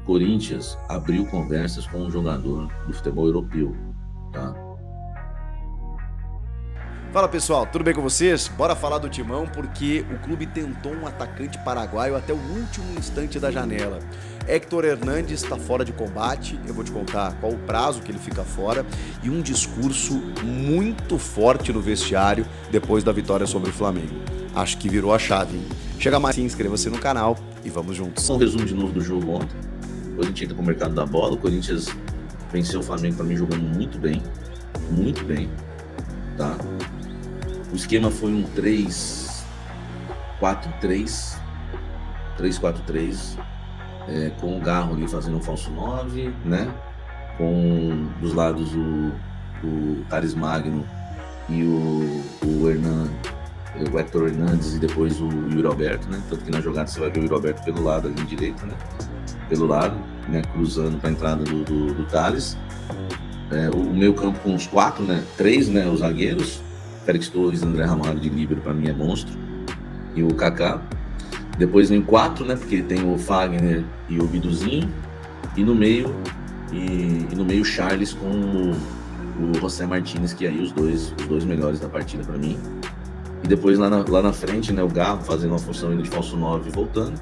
Corinthians abriu conversas com um jogador do futebol europeu, tá? Fala pessoal, tudo bem com vocês? Bora falar do Timão porque o clube tentou um atacante paraguaio até o último instante da janela. Héctor Hernández está fora de combate, eu vou te contar qual o prazo que ele fica fora e um discurso muito forte no vestiário depois da vitória sobre o Flamengo. Acho que virou a chave, hein? Chega mais, inscreva-se no canal e vamos juntos. Um resumo de novo do jogo ontem. O Corinthians entra com o mercado da bola, o Corinthians venceu o Flamengo para mim jogando muito bem, tá? O esquema foi um 3-4-3, com o Garro ali fazendo um falso 9, né? Com dos lados o Thales Magno e o Héctor Hernández e depois o Yuri Alberto, né? Tanto que na jogada você vai ver o Yuri Alberto pelo lado ali direito, né? Pelo lado, né? Cruzando para a entrada do Thales. O meio campo com os 4, né? 3, né? Os zagueiros. Félix Torres, André Ramalho de líbero, para mim é monstro. E o Kaká. Depois vem 4, né? Porque tem o Fagner e o Biduzinho. E no meio, o Charles com o José Martínez, que aí os dois melhores da partida para mim. E depois lá na frente, né? O Garro fazendo uma função de falso 9 voltando.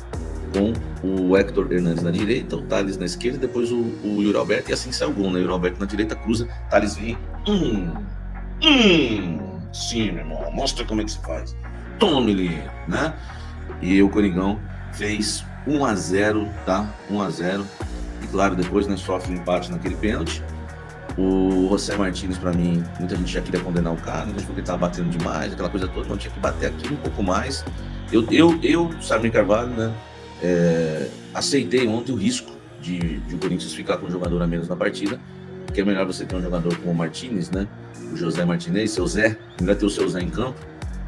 Com o Héctor Hernández na direita, o Thales na esquerda, depois o Yuri Alberto. E assim sai o gol, né? O Yuri Alberto na direita, cruza, Thales vem. Sim, meu irmão, mostra como é que se faz. Tome-lhe, né? E o Coringão fez 1-0, tá? 1-0. E claro, depois, né, sofre um empate naquele pênalti. O José Martínez, pra mim, muita gente já queria condenar o cara, né? Porque ele tava batendo demais, aquela coisa toda, não tinha que bater aqui um pouco mais. Eu Sarmir Carvalho, né? Aceitei ontem o risco de o Corinthians ficar com um jogador a menos na partida, porque é melhor você ter um jogador como o Martínez, né? O José Martinez, seu Zé, melhor ter o seu Zé em campo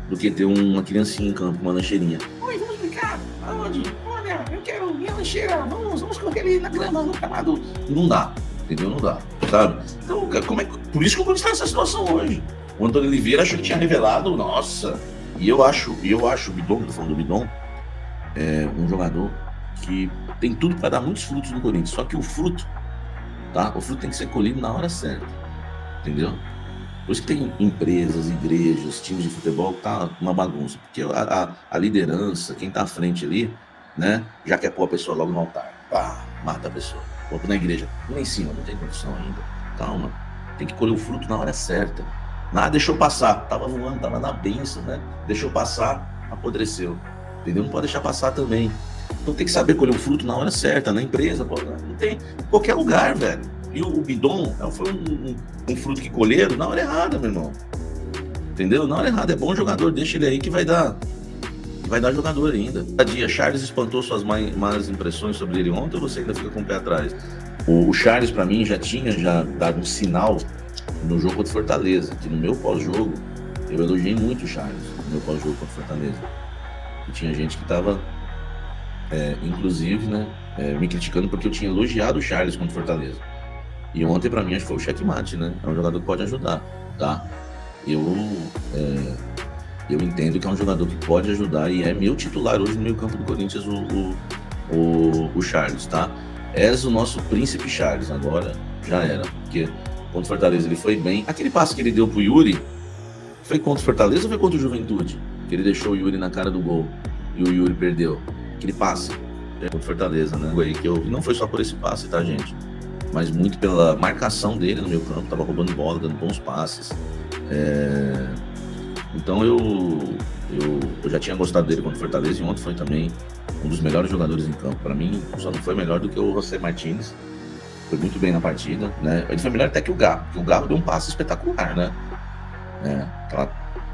do que ter uma criancinha em campo, uma lancheirinha. Oi, vamos brincar? Aonde? Olha, eu quero minha lancheira, vamos colocar ele na grama, no camado. Não dá, entendeu? Não dá, sabe? Então, por isso que o Corinthians está nessa situação hoje. O Antônio Oliveira achou que tinha revelado, nossa, e eu acho o Bidon, tô falando do Bidon, um jogador que tem tudo para dar muitos frutos no Corinthians, só que o fruto, tá? O fruto tem que ser colhido na hora certa, entendeu? Por isso que tem empresas, igrejas, times de futebol que tá uma bagunça, porque a liderança, quem tá à frente ali, né, já quer pôr a pessoa logo no altar, pá, mata a pessoa. Pô, na igreja, lá em cima, não tem condição ainda, calma, tem que colher o fruto na hora certa. Nada, deixou passar, tava voando, tava na bênção, né, deixou passar, apodreceu, entendeu? Não pode deixar passar também. Então tem que saber colher o fruto na hora certa, na empresa, pô, não tem, em qualquer lugar, velho. E o Bidon foi um fruto que colheram na hora errada, meu irmão. Entendeu? Na hora errada. É bom jogador, deixa ele aí que vai dar jogador ainda. A dia, Charles espantou suas más impressões sobre ele ontem ou você ainda fica com o pé atrás? O Charles, para mim, já tinha dado um sinal no jogo contra o Fortaleza, que no meu pós-jogo, eu elogiei muito o Charles, no meu pós-jogo contra o Fortaleza. E tinha gente que tava, inclusive, né, me criticando porque eu tinha elogiado o Charles contra o Fortaleza. E ontem, pra mim, acho que foi o checkmate, né? É um jogador que pode ajudar, tá? Eu entendo que é um jogador que pode ajudar e é meu titular hoje no meio campo do Corinthians, o Charles, tá? És o nosso príncipe Charles, agora já era. Porque contra o Fortaleza ele foi bem. Aquele passe que ele deu pro Yuri, foi contra o Fortaleza ou foi contra o Juventude? Que ele deixou o Yuri na cara do gol e o Yuri perdeu. Aquele passe contra o Fortaleza, né? Não foi só por esse passe, tá, gente? Mas muito pela marcação dele no meio campo, tava roubando bola, dando bons passes. Então eu já tinha gostado dele contra o Fortaleza e ontem foi também um dos melhores jogadores em campo. Para mim, só não foi melhor do que o José Martínez. Foi muito bem na partida, né? Ele foi melhor até que o Garro, porque o Garro deu um passe espetacular, né? Aquela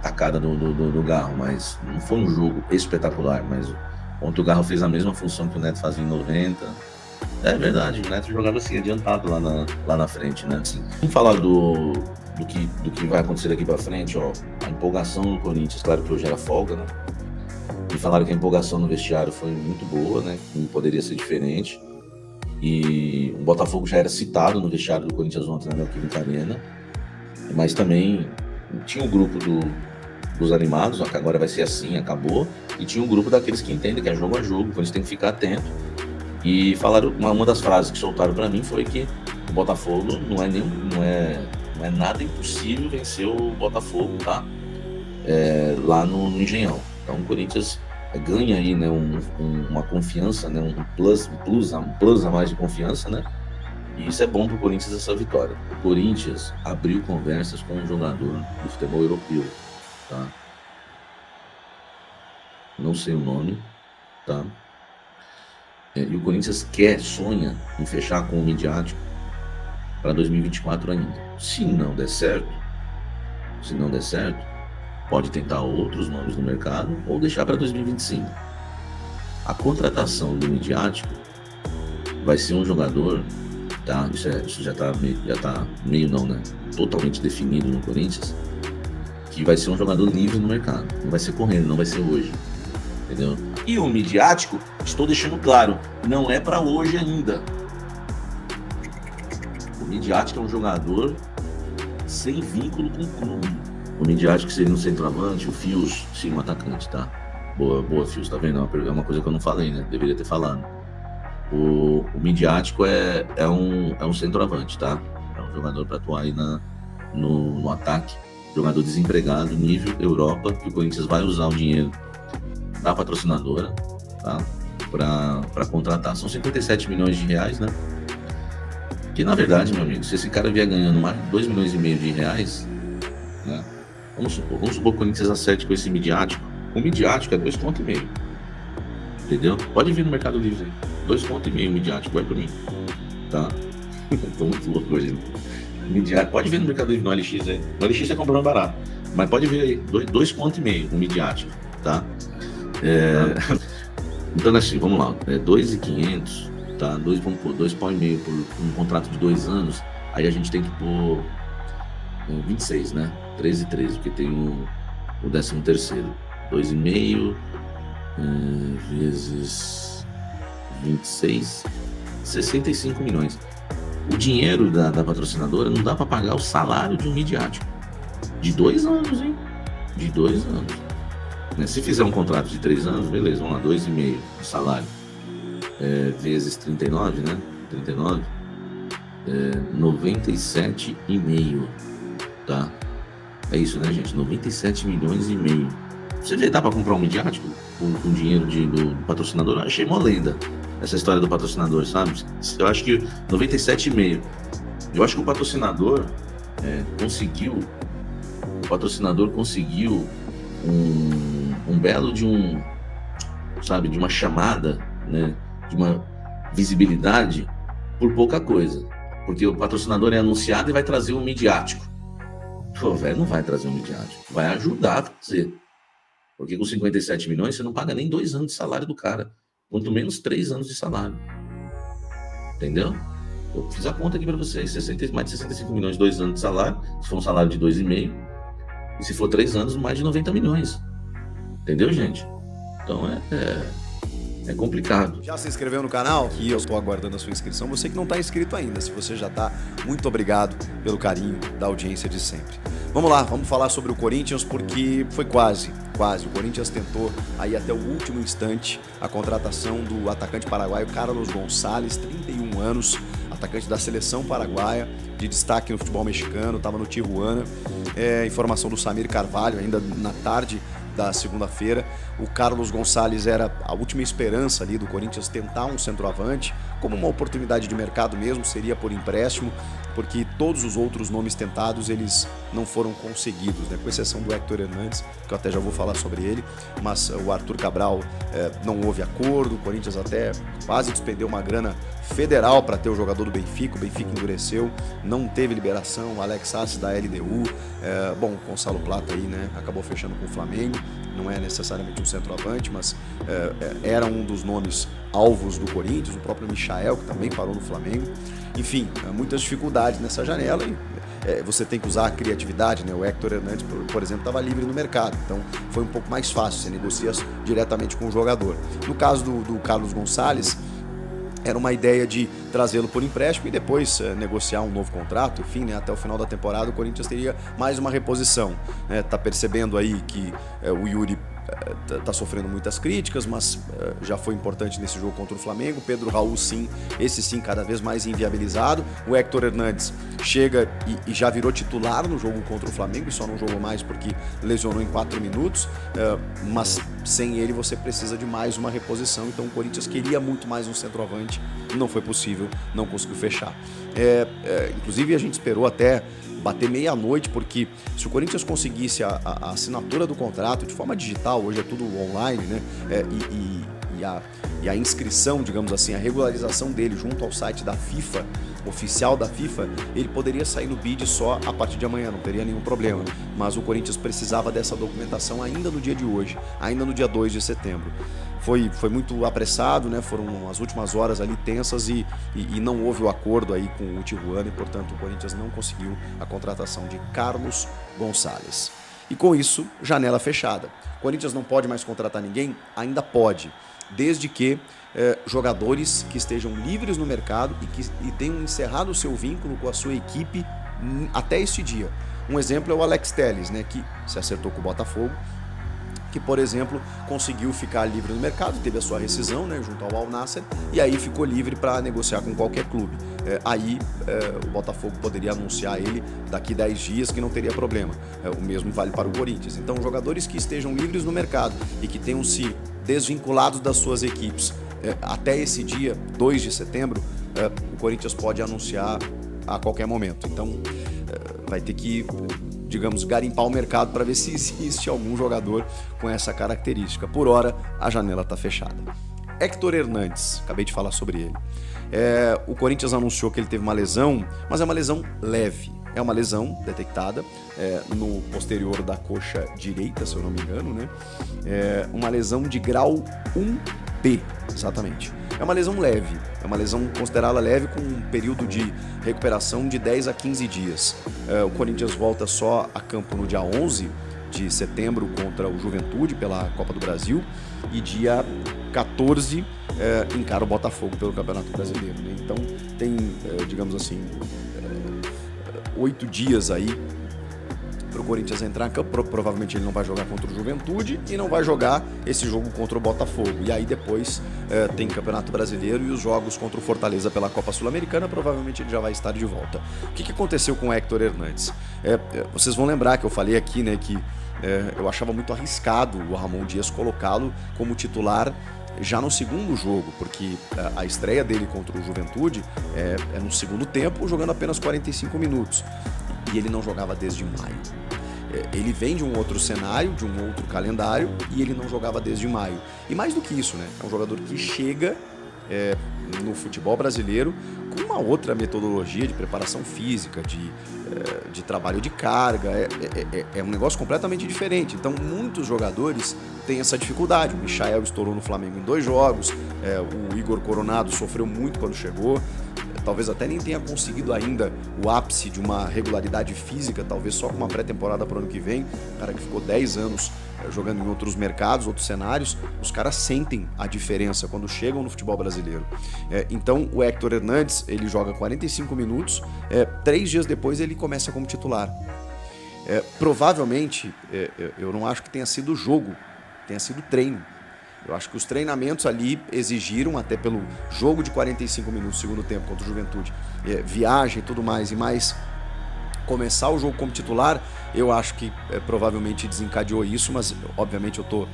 tacada do Garro, mas não foi um jogo espetacular, mas ontem o Garro fez a mesma função que o Neto fazia em 90. É verdade, o Neto jogava assim, adiantado lá na frente, né? Assim, vamos falar do que vai acontecer daqui pra frente, ó. A empolgação no Corinthians, claro que hoje era folga, né? E falaram que a empolgação no vestiário foi muito boa, né? Não poderia ser diferente. E o Botafogo já era citado no vestiário do Corinthians ontem na Neoquímica Arena. Mas também tinha o grupo dos animados, ó, que agora vai ser assim, acabou. E tinha um grupo daqueles que entendem que é jogo a jogo, então eles têm que ficar atento. E falaram, uma das frases que soltaram para mim foi que o Botafogo não é nada impossível vencer o Botafogo, tá? Lá no Engenhão. Então o Corinthians ganha aí, né, uma confiança, né, um plus a mais de confiança, né? E isso é bom para o Corinthians, essa vitória. O Corinthians abriu conversas com um jogador do futebol europeu, tá? Não sei o nome, tá? E o Corinthians sonha em fechar com o Midiático para 2024 ainda. Se não der certo, pode tentar outros nomes no mercado ou deixar para 2025. A contratação do Midiático vai ser um jogador, tá? Isso já tá meio não, né? Totalmente definido no Corinthians, que vai ser um jogador livre no mercado. Não vai ser correndo, não vai ser hoje. Entendeu? E o Midiático, estou deixando claro, não é para hoje ainda. O Midiático é um jogador sem vínculo com o clube. O Midiático seria um centroavante, o Fios seria um atacante, tá? Boa, Fios, tá vendo? É uma coisa que eu não falei, né? Deveria ter falado. O Midiático é um centroavante, tá? É um jogador para atuar aí no ataque. Jogador desempregado, nível Europa, que o Corinthians vai usar o dinheiro da patrocinadora, tá? Para contratar. São 57 milhões de reais, né? Que na verdade, meu amigo, se esse cara vier ganhando mais de 2 milhões e meio de reais, né? Vamos supor que o Corinthians acerte com esse Midiático. O Midiático é 2,5 conto. Entendeu? Pode vir no Mercado Livre aí. 2,5 conto o Midiático, vai pra mim. Tá? Tô muito louco hoje. Midiático. Pode vir no Mercado Livre, no LX aí. No LX você comprando barato. Mas pode vir aí. 2,5 conto o Midiático, tá? Então assim, vamos lá, 2.500, tá? 2,5 por um contrato de 2 anos, aí a gente tem que pôr 26, né? 13, porque tem o 13º. 2,5 vezes 26, 65 milhões. O dinheiro da patrocinadora não dá para pagar o salário de um Midiático. De 2 anos, hein? De 2 anos. Se fizer um contrato de 3 anos, beleza, vamos lá, 2,5 de salário, vezes 39, né? 39, 97,5, tá? É isso, né, gente? 97 milhões e meio. Você vê, dá pra comprar um Midiático com dinheiro do patrocinador? Eu achei uma lenda essa história do patrocinador, sabe? Eu acho que 97,5. Eu acho que o patrocinador conseguiu um belo de uma chamada, né, de uma visibilidade por pouca coisa, porque o patrocinador é anunciado e vai trazer um Midiático. Pô, velho, não vai trazer um Midiático, vai ajudar a fazer, porque com 57 milhões você não paga nem 2 anos de salário do cara, quanto menos 3 anos de salário, entendeu? Eu fiz a conta aqui para vocês, mais de 65 milhões, 2 anos de salário, se for um salário de 2,5, e se for 3 anos, mais de 90 milhões. Entendeu, gente? Então é complicado. Já se inscreveu no canal? Que eu estou aguardando a sua inscrição. Você que não está inscrito ainda, se você já está, muito obrigado pelo carinho da audiência de sempre. Vamos lá, vamos falar sobre o Corinthians, porque foi quase. O Corinthians tentou aí até o último instante a contratação do atacante paraguaio Carlos Gonçalves, 31 anos, atacante da seleção paraguaia, de destaque no futebol mexicano, estava no Tijuana. Informação do Samir Carvalho, ainda na tarde da segunda-feira. O Carlos Gonçalves era a última esperança ali do Corinthians tentar um centroavante, como uma oportunidade de mercado mesmo, seria por empréstimo, porque todos os outros nomes tentados, eles não foram conseguidos, né? Com exceção do Héctor Hernandes, que eu até já vou falar sobre ele, mas o Arthur Cabral não houve acordo, o Corinthians até quase despendeu uma grana federal para ter o jogador do Benfica, o Benfica endureceu, não teve liberação, o Alex Sassi da LDU, bom, o Gonçalo Plata aí, né, acabou fechando com o Flamengo, não é necessariamente um centroavante, mas era um dos nomes alvos do Corinthians, o próprio Michael, que também parou no Flamengo. Enfim, muitas dificuldades nessa janela e você tem que usar a criatividade, né? O Héctor Hernandes, por exemplo, estava livre no mercado, então foi um pouco mais fácil, você negocia diretamente com o jogador. No caso do Carlos Gonçalves, era uma ideia de trazê-lo por empréstimo e depois negociar um novo contrato, enfim, né, até o final da temporada o Corinthians teria mais uma reposição. Tá percebendo aí que o Yuri tá sofrendo muitas críticas, mas já foi importante nesse jogo contra o Flamengo. Pedro Raul, sim, esse sim cada vez mais inviabilizado. O Héctor Hernandes chega e já virou titular no jogo contra o Flamengo, e só não jogou mais porque lesionou em 4 minutos, mas sem ele você precisa de mais uma reposição. Então o Corinthians queria muito mais um centroavante, não foi possível, não conseguiu fechar. Inclusive a gente esperou até bater meia-noite, porque se o Corinthians conseguisse a assinatura do contrato de forma digital, hoje é tudo online, né? E a inscrição, digamos assim, a regularização dele junto ao site da FIFA, oficial da FIFA, ele poderia sair no bid só a partir de amanhã, não teria nenhum problema. Mas o Corinthians precisava dessa documentação ainda no dia de hoje, ainda no dia 2 de setembro. Foi muito apressado, né? Foram as últimas horas ali tensas e não houve o acordo aí com o Tijuana, e portanto o Corinthians não conseguiu a contratação de Carlos Gonçalves. E com isso, janela fechada. O Corinthians não pode mais contratar ninguém? Ainda pode, desde que jogadores que estejam livres no mercado e tenham encerrado o seu vínculo com a sua equipe até este dia. Um exemplo é o Alex Telles, né, que se acertou com o Botafogo, que, por exemplo, conseguiu ficar livre no mercado, teve a sua rescisão, né, junto ao Al Nassr, e aí ficou livre para negociar com qualquer clube. O Botafogo poderia anunciar ele daqui 10 dias, que não teria problema. O mesmo vale para o Corinthians. Então, jogadores que estejam livres no mercado e que tenham se desvinculado das suas equipes até esse dia, 2 de setembro, o Corinthians pode anunciar a qualquer momento. Então, vai ter que, digamos, garimpar o mercado para ver se existe algum jogador com essa característica. Por hora, a janela está fechada. Héctor Hernandes, acabei de falar sobre ele. O Corinthians anunciou que ele teve uma lesão, mas é uma lesão leve. É uma lesão detectada no posterior da coxa direita, se eu não me engano, né? Uma lesão de grau 1B, exatamente. É uma lesão leve, é uma lesão considerada leve, com um período de recuperação de 10 a 15 dias. O Corinthians volta só a campo no dia 11 de setembro contra o Juventude pela Copa do Brasil, e dia 14 encara o Botafogo pelo Campeonato Brasileiro, né? Então tem, digamos assim, 8 dias aí para o Corinthians entrar em campo. Provavelmente ele não vai jogar contra o Juventude e não vai jogar esse jogo contra o Botafogo. E aí depois tem Campeonato Brasileiro e os jogos contra o Fortaleza pela Copa Sul-Americana. Provavelmente ele já vai estar de volta. O que aconteceu com o Héctor Hernandes? Vocês vão lembrar que eu falei aqui, né, que eu achava muito arriscado o Ramon Dias colocá-lo como titular já no segundo jogo, porque a estreia dele contra o Juventude é no segundo tempo, jogando apenas 45 minutos. E ele não jogava desde maio. Ele vem de um outro cenário, de um outro calendário, e ele não jogava desde maio. E mais do que isso, né? É um jogador que chega no futebol brasileiro com uma outra metodologia de preparação física, de trabalho de carga. É um negócio completamente diferente. Então, muitos jogadores têm essa dificuldade. O Michael estourou no Flamengo em 2 jogos, o Igor Coronado sofreu muito quando chegou. Talvez até nem tenha conseguido ainda o ápice de uma regularidade física, talvez só com uma pré-temporada para o ano que vem. O cara que ficou 10 anos jogando em outros mercados, outros cenários, os caras sentem a diferença quando chegam no futebol brasileiro. Então o Héctor Hernandes, ele joga 45 minutos, 3 dias depois ele começa como titular. Provavelmente, eu não acho que tenha sido jogo, tenha sido treino. Eu acho que os treinamentos ali exigiram, até pelo jogo de 45 minutos, segundo tempo contra o Juventude, viagem e tudo mais, e mais começar o jogo como titular, eu acho que provavelmente desencadeou isso, mas obviamente eu tô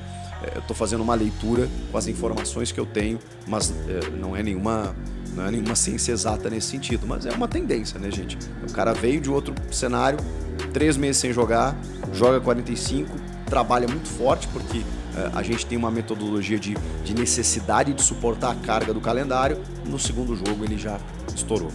fazendo uma leitura com as informações que eu tenho, mas não é nenhuma ciência exata nesse sentido, mas é uma tendência, né, gente? O cara veio de outro cenário, 3 meses sem jogar, joga 45, trabalha muito forte, porque a gente tem uma metodologia de necessidade de suportar a carga do calendário. No segundo jogo ele já estourou.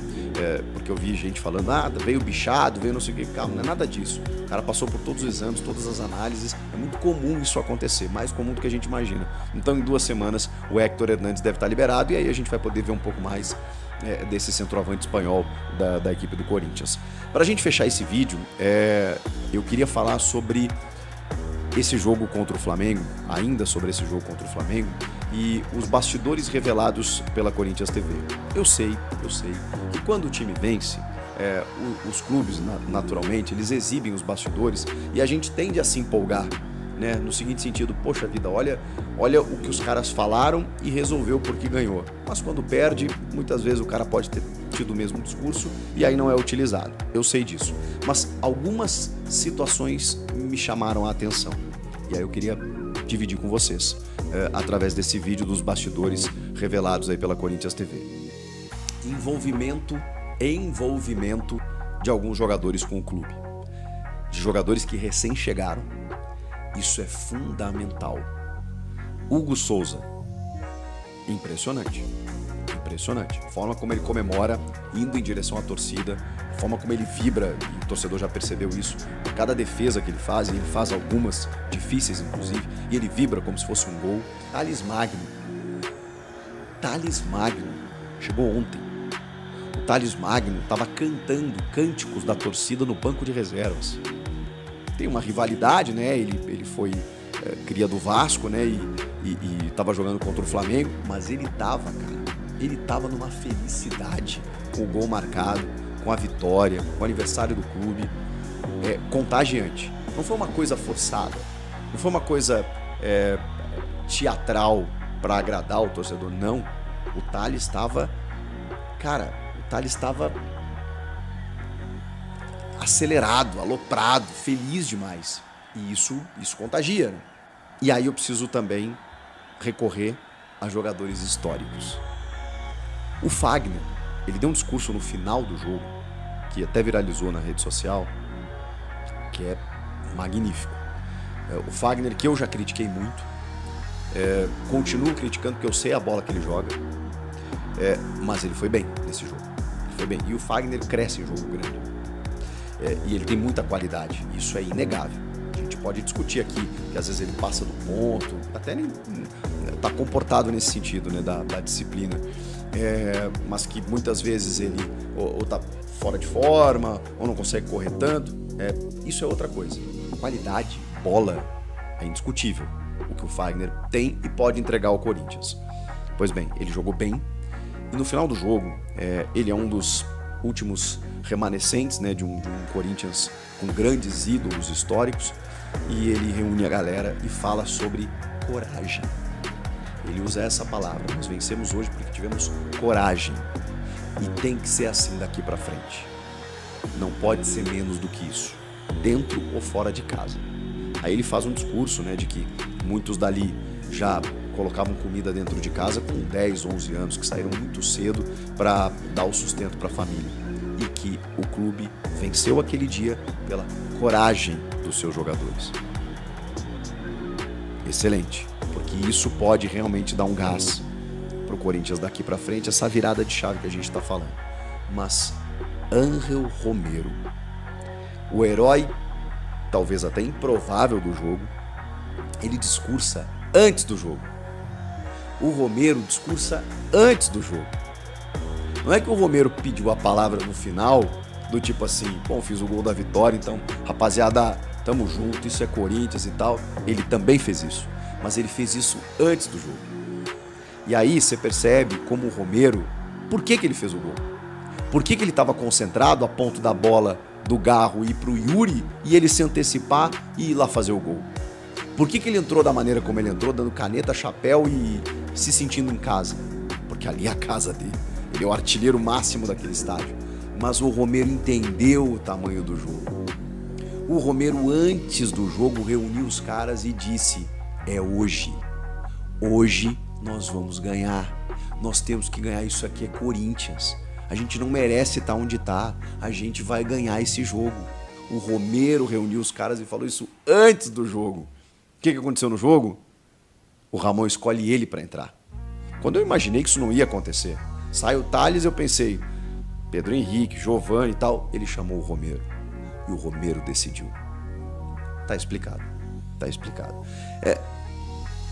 Porque eu vi gente falando, veio bichado, veio não sei o que, calma, não é nada disso. O cara passou por todos os exames, todas as análises, é muito comum isso acontecer, mais comum do que a gente imagina. Então em 2 semanas o Héctor Hernandes deve estar liberado, e aí a gente vai poder ver um pouco mais desse centroavante espanhol da equipe do Corinthians. Para a gente fechar esse vídeo, eu queria falar sobre esse jogo contra o Flamengo, ainda sobre esse jogo contra o Flamengo, e os bastidores revelados pela Corinthians TV. Eu sei que quando o time vence, os clubes, naturalmente, eles exibem os bastidores, e a gente tende a se empolgar né? No seguinte sentido, poxa vida, olha o que os caras falaram e resolveu porque ganhou. Mas quando perde, muitas vezes o cara pode ter tido o mesmo discurso e aí não é utilizado. Eu sei disso. Mas algumas situações me chamaram a atenção. E aí eu queria dividir com vocês, através desse vídeo dos bastidores revelados aí pela Corinthians TV. Envolvimento de alguns jogadores com o clube. De jogadores que recém chegaram. Isso é fundamental. Hugo Souza, impressionante. Impressionante. A forma como ele comemora, indo em direção à torcida, a forma como ele vibra, e o torcedor já percebeu isso, a cada defesa que ele faz, e ele faz algumas difíceis inclusive, e ele vibra como se fosse um gol. Thales Magno, chegou ontem. O Thales Magno estava cantando cânticos da torcida no banco de reservas. Tem uma rivalidade, né? Ele foi cria do Vasco, né? E estava jogando contra o Flamengo, mas ele tava numa felicidade com o gol marcado, com a vitória, com o aniversário do clube, contagiante. Não foi uma coisa forçada, não foi uma coisa teatral para agradar o torcedor, não. O Thales estava, acelerado, aloprado, feliz demais. E isso contagia, né? E aí eu preciso também recorrer a jogadores históricos. O Fagner, ele deu um discurso no final do jogo, que até viralizou na rede social, que é magnífico. O Fagner, que eu já critiquei muito, continuo criticando porque eu sei a bola que ele joga, mas ele foi bem nesse jogo. Ele foi bem. E o Fagner cresce em jogo grande. E ele tem muita qualidade, isso é inegável. A gente pode discutir aqui que às vezes ele passa do ponto, até nem está comportado nesse sentido, né, da disciplina, mas que muitas vezes ele ou está fora de forma, ou não consegue correr tanto, isso é outra coisa. Qualidade, bola, é indiscutível o que o Fagner tem e pode entregar ao Corinthians. Pois bem, ele jogou bem e no final do jogo ele é um dos últimos remanescentes, né, de um Corinthians com grandes ídolos históricos, e ele reúne a galera e fala sobre coragem. Ele usa essa palavra: nós vencemos hoje porque tivemos coragem, e tem que ser assim daqui para frente. Não pode ser menos do que isso, dentro ou fora de casa. Aí ele faz um discurso, né, de que muitos dali já colocavam comida dentro de casa com 10, 11 anos, que saíram muito cedo para dar o sustento para a família. E que o clube venceu aquele dia pela coragem dos seus jogadores. Excelente, porque isso pode realmente dar um gás para o Corinthians daqui para frente, essa virada de chave que a gente está falando. Mas Ángel Romero, o herói, talvez até improvável do jogo, ele discursa antes do jogo. O Romero discursa antes do jogo. Não é que o Romero pediu a palavra no final, do tipo assim, bom, fiz o gol da vitória, então, rapaziada, tamo junto, isso é Corinthians e tal. Ele também fez isso, mas ele fez isso antes do jogo. E aí você percebe como o Romero, por que ele fez o gol? Por que ele estava concentrado a ponto da bola do Garro ir pro Yuri e ele se antecipar e ir lá fazer o gol? Por que ele entrou da maneira como ele entrou, dando caneta, chapéu e se sentindo em casa? Porque ali é a casa dele. Ele é o artilheiro máximo daquele estádio. Mas o Romero entendeu o tamanho do jogo. O Romero, antes do jogo, reuniu os caras e disse: é hoje. Hoje nós vamos ganhar. Nós temos que ganhar. Isso aqui é Corinthians. A gente não merece estar onde está. A gente vai ganhar esse jogo. O Romero reuniu os caras e falou isso antes do jogo. O que aconteceu no jogo? O Ramon escolhe ele para entrar. Quando eu imaginei que isso não ia acontecer, sai o Thales, eu pensei, Pedro Henrique, Giovani e tal, ele chamou o Romero. E o Romero decidiu. Tá explicado. Tá explicado.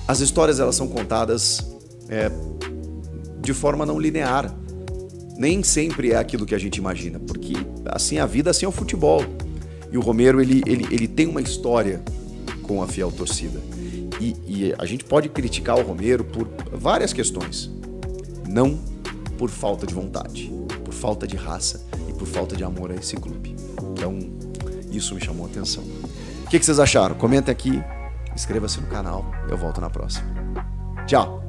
As histórias, elas são contadas de forma não linear. Nem sempre é aquilo que a gente imagina, porque assim é a vida, assim é o futebol. E o Romero, ele tem uma história com a fiel torcida. E a gente pode criticar o Romero por várias questões. Não por falta de vontade, por falta de raça e por falta de amor a esse clube. Então, isso me chamou a atenção. O que vocês acharam? Comentem aqui. inscreva-se no canal. Eu volto na próxima. Tchau!